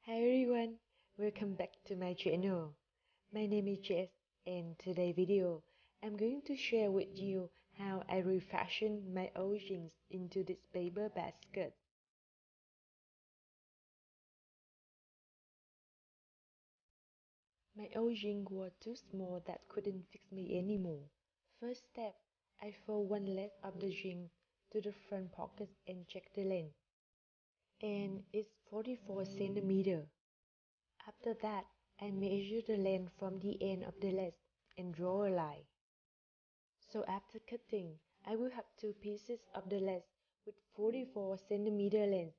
Hi everyone, welcome back to my channel. My name is Jess and today's video I'm going to share with you how I refashioned my old jeans into this paper basket. My old jeans were too small that couldn't fit me anymore. First step, I fold one leg of the jeans to the front pocket and check the length. And it's 44 centimeters. After that, I measure the length from the end of the leg and draw a line. So after cutting, I will have two pieces of the leg with 44 centimeter length.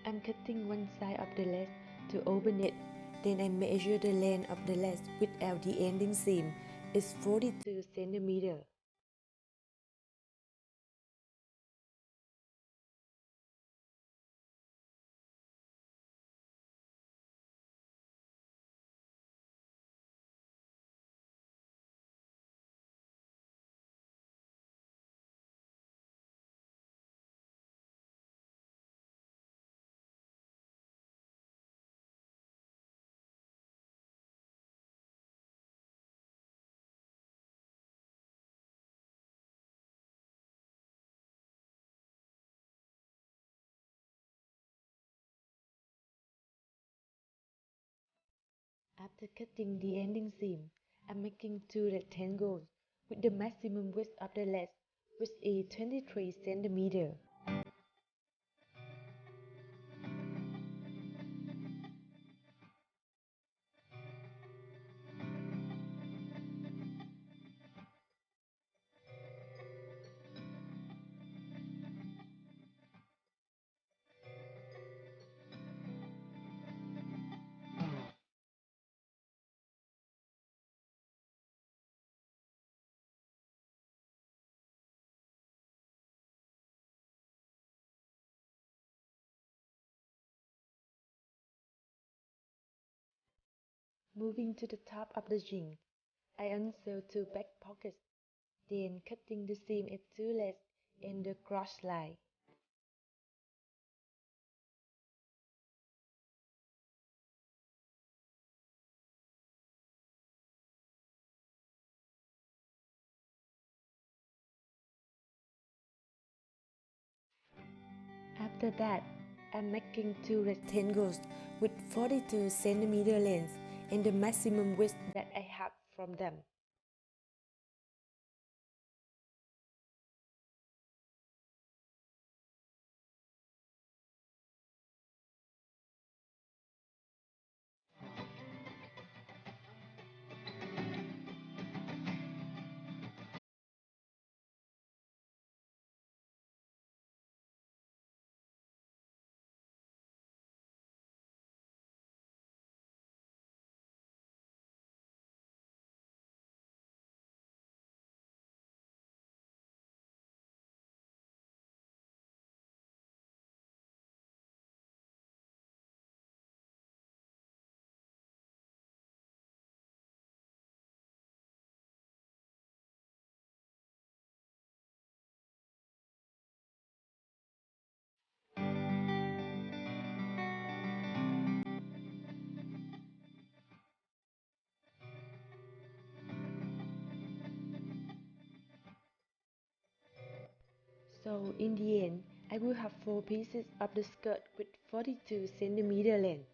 I'm cutting one side of the leg to open it. Then I measure the length of the leg without the ending seam. It's 42 centimeter. After cutting the ending seam, I'm making two rectangles with the maximum width of the leg, which is 23 centimeter. Moving to the top of the jean, I unsew two back pockets, then cutting the seam at two legs and the cross line. After that, I'm making two rectangles with 42 centimeter length and the maximum width that I have from them. So in the end, I will have four pieces of the skirt with 42 centimeter length.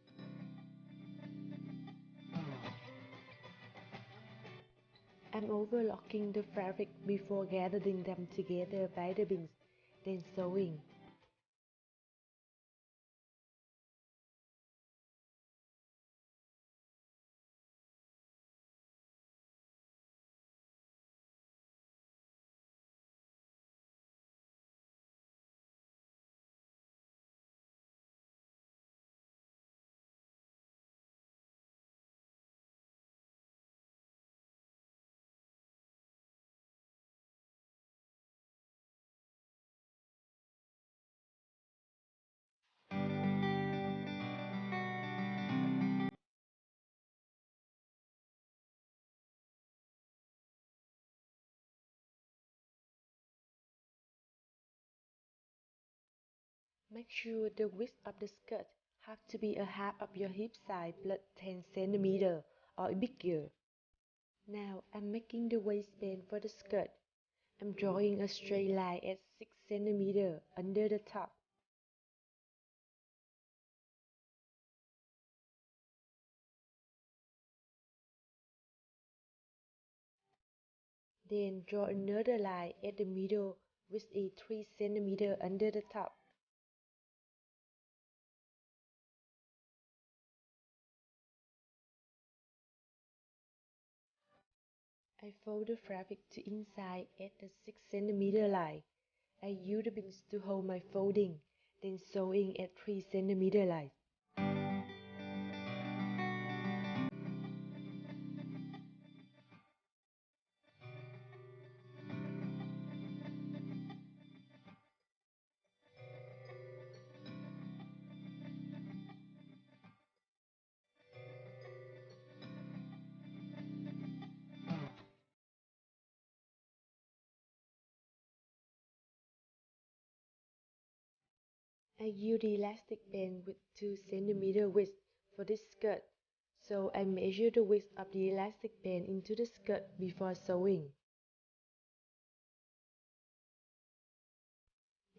I'm overlocking the fabric before gathering them together by the bins, then sewing. Make sure the width of the skirt have to be a half of your hip size plus 10 cm or bigger. Now I'm making the waistband for the skirt. I'm drawing a straight line at 6 cm under the top. Then draw another line at the middle with a 3 cm under the top. I fold the fabric to inside at the 6 cm line. I use the pins to hold my folding, then sewing at 3 cm line. I use the elastic band with 2 cm width for this skirt, so I measure the width of the elastic band into the skirt before sewing.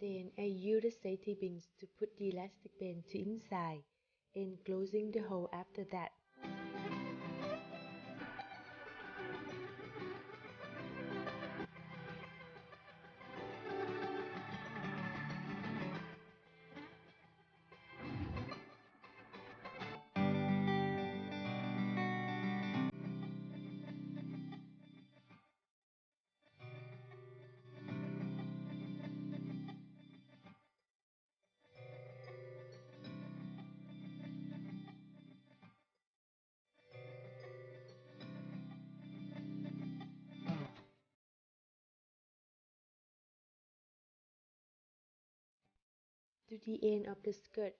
Then I use the safety pins to put the elastic band to inside and closing the hole after that. To the end of the skirt,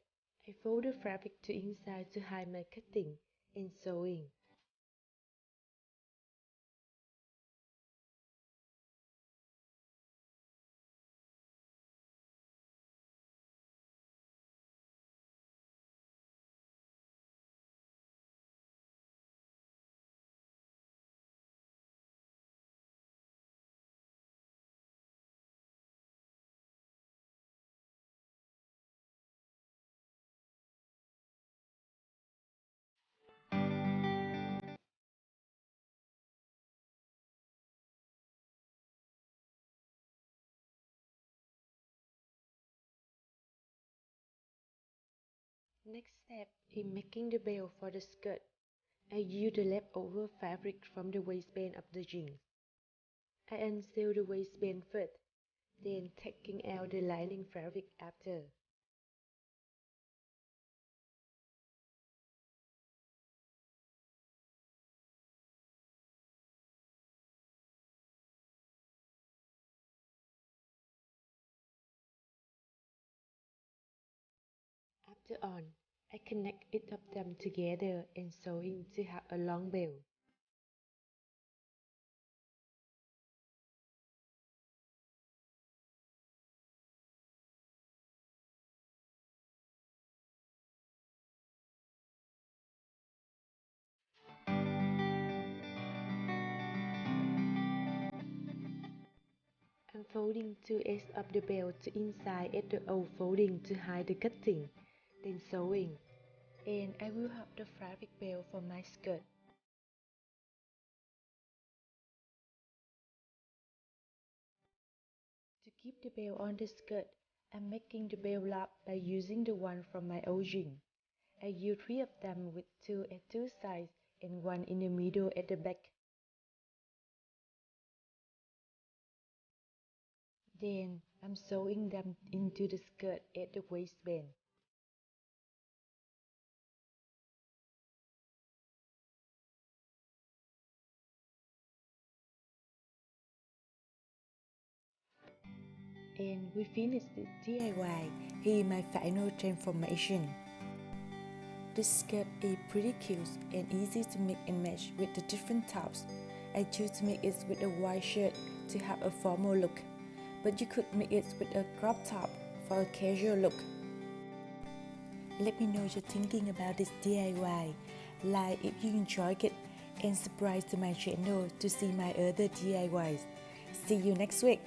I fold the fabric to inside to hide my cutting and sewing. Next step is making the belt for the skirt. I use the leftover fabric from the waistband of the jeans. I unsew the waistband first, then taking out the lining fabric after. After on, I connect each of them together and sewing to have a long belt. I'm folding two ends of the belt to inside at the old folding to hide the cutting, then sewing. And I will have the fabric belt for my skirt. To keep the belt on the skirt, I'm making the belt loop by using the one from my old jean. I use three of them with two at two sides and one in the middle at the back. Then I'm sewing them into the skirt at the waistband. And we finished the DIY. Here my final transformation. This skirt is pretty cute and easy to mix and match with the different tops. I choose to make it with a white shirt to have a formal look, but you could make it with a crop top for a casual look. Let me know your thinking about this DIY. Like if you enjoyed it and subscribe to my channel to see my other DIYs. See you next week.